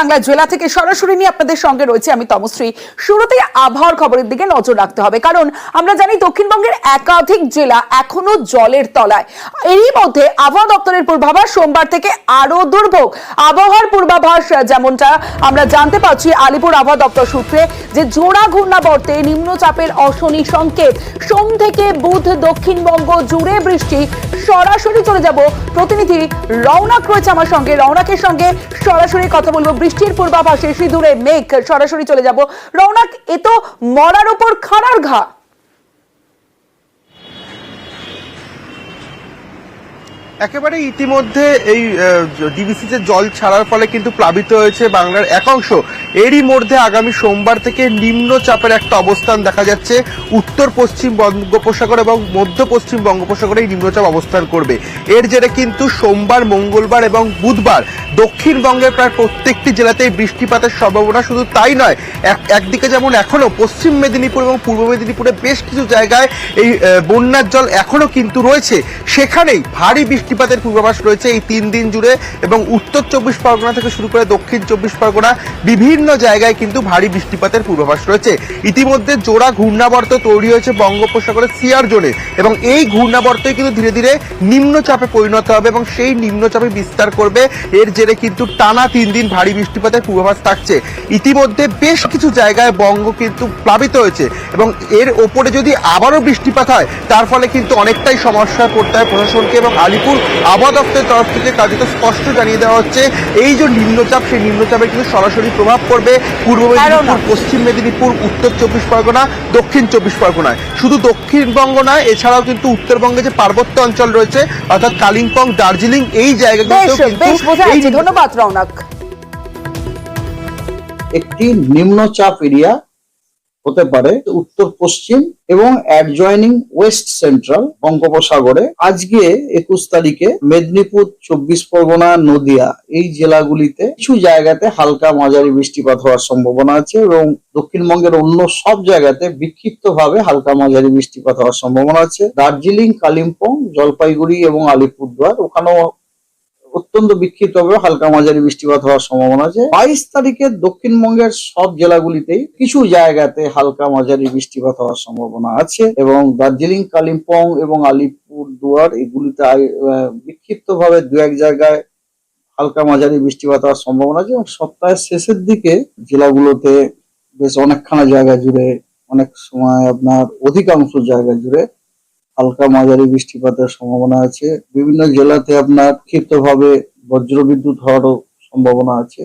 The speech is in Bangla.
বাংলা জেলা থেকে সরাসরি নিয়ে আপনাদের সঙ্গে রয়েছে আমি তমশ্রী। শুরুতেই আবহাওয়ার খবরের দিকে নজর রাখতে হবে, কারণ আমরা জানি দক্ষিণবঙ্গের একাধিক জেলা এখনো জলের তলায়। এরই মধ্যে আবহাওয়া দপ্তরের পূর্বাভাস সোমবার থেকে আরো দুর্ভোগ। আবহাওয়ার পূর্বাভাস যেমনটা আমরা জানতে পারছি আলিপুর আবহাওয়া দপ্তর সূত্রে, যে জোড়া ঘূর্ণাবর্তে নিম্নচাপের অশনি সংকেত। সোম থেকে বুধ দক্ষিণবঙ্গ জুড়ে বৃষ্টি। সরাসরি চলে যাব, প্রতিনিধি রৌনক রয়েছে আমার সঙ্গে, রৌনকের সঙ্গে সরাসরি কথা বলবো। বৃষ্টির পূর্বাভাসে সিঁদুরে মেঘ, সরাসরি চলে যাব। রৌনক, এ তো মরার উপর খাড়ার ঘা। একেবারে ইতিমধ্যে এই ডিভিসিতে জল ছাড়ার ফলে কিন্তু প্লাবিত হয়েছে বাংলার একাংশ। এরই মধ্যে আগামী সোমবার থেকে নিম্নচাপের একটা অবস্থান দেখা যাচ্ছে উত্তর পশ্চিম বঙ্গোপসাগর এবং মধ্য পশ্চিম বঙ্গোপসাগরে এই নিম্নচাপ অবস্থান করবে। এর জেরে কিন্তু সোমবার, মঙ্গলবার এবং বুধবার দক্ষিণবঙ্গের প্রায় প্রত্যেকটি জেলাতেই বৃষ্টিপাতের সম্ভাবনা। শুধু তাই নয়, একদিকে যেমন এখনো পশ্চিম মেদিনীপুর এবং পূর্ব মেদিনীপুরে বেশ কিছু জায়গায় এই বন্যার জল এখনো কিন্তু রয়েছে, সেখানেই ভারী বৃষ্টিপাতের পূর্বাভাস রয়েছে এই 3 দিন জুড়ে। এবং উত্তর 24 পরগনা থেকে শুরু করে দক্ষিণ 24 পরগনা বিভিন্ন জায়গায় কিন্তু ভারী বৃষ্টিপাতের পূর্বাভাস রয়েছে। ইতিমধ্যে জোড়া ঘূর্ণাবর্ত তৈরি হয়েছে বঙ্গোপসাগরের সিয়ার জোনে, এবং এই ঘূর্ণাবর্তই কিন্তু ধীরে ধীরে নিম্নচাপে পরিণত হবে এবং সেই নিম্নচাপে বিস্তার করবে। এর জেরে কিন্তু টানা 3 দিন ভারী বৃষ্টিপাতের পূর্বাভাস থাকছে। ইতিমধ্যে বেশ কিছু জায়গায় বঙ্গ কিন্তু প্লাবিত হয়েছে, এবং এর ওপরে যদি আবারও বৃষ্টিপাত হয় তার ফলে কিন্তু অনেকটাই সমস্যায় পড়তে হয় প্রশাসনকে। এবং আলিপুর আবহাওয়া দপ্তরের তরফ থেকে কার্যত স্পষ্ট জানিয়ে দেওয়া হচ্ছে, এই যে নিম্নচাপ, সেই নিম্নচাপের কিন্তু সরাসরি প্রভাব পড়বে পূর্ব মেদিনীপুর, পশ্চিম মেদিনীপুর, উত্তর 24 পরগনা, দক্ষিণ 24 পরগনায়। শুধু দক্ষিণবঙ্গ নয়, এছাড়াও কিন্তু উত্তরবঙ্গে যে পার্বত্য অঞ্চল রয়েছে অর্থাৎ কালিম্পং, দার্জিলিং, এই জায়গাগুলোতেও কিন্তু। ধন্যবাদ রৌনক। একটি নিম্নচাপ এরিয়া হতে পারে উত্তর পশ্চিম এবং অ্যাডজয়নিং ওয়েস্ট সেন্ট্রাল বঙ্গোপসাগরে। আজকে 21 তারিখে মেদিনীপুর, 24 পরগনা, নদিয়া এই জেলাগুলিতে কিছু জায়গাতে হালকা মাঝারি বৃষ্টিপাত হওয়ার সম্ভাবনা আছে, এবং দক্ষিণবঙ্গের অন্য সব জায়গাতে বিক্ষিপ্তভাবে হালকা মাঝারি বৃষ্টিপাত হওয়ার সম্ভাবনা আছে। দার্জিলিং, কালিম্পং, জলপাইগুড়ি এবং আলিপুরদুয়ার ওখানেও অত্যন্ত বিক্ষিপ্তভাবে হালকা মাঝারি বৃষ্টিপাত হওয়ার সম্ভাবনা আছে। 22 তারিখে দক্ষিণবঙ্গের সব জেলাগুলিতেই কিছু জায়গাতে হালকা মাঝারি বৃষ্টিপাত হওয়ার সম্ভাবনা আছে, এবং দার্জিলিং, কালিম্পং এবং আলিপুরদুয়ার এগুলিতে বিক্ষিপ্তভাবে 2-1 জায়গায় হালকা মাঝারি বৃষ্টিপাত হওয়ার সম্ভাবনা আছে। এবং সপ্তাহের শেষের দিকে জেলাগুলোতে বেশ অনেকখানা জায়গা জুড়ে, অনেক সময় আপনার অধিকাংশ জায়গা জুড়ে হালকা মাঝারি বৃষ্টিপাতের সম্ভাবনা আছে। বিভিন্ন জেলাতে আপনার ক্ষিপ্তভাবে বজ্রবিদ্যুৎ হওয়ারও সম্ভাবনা আছে।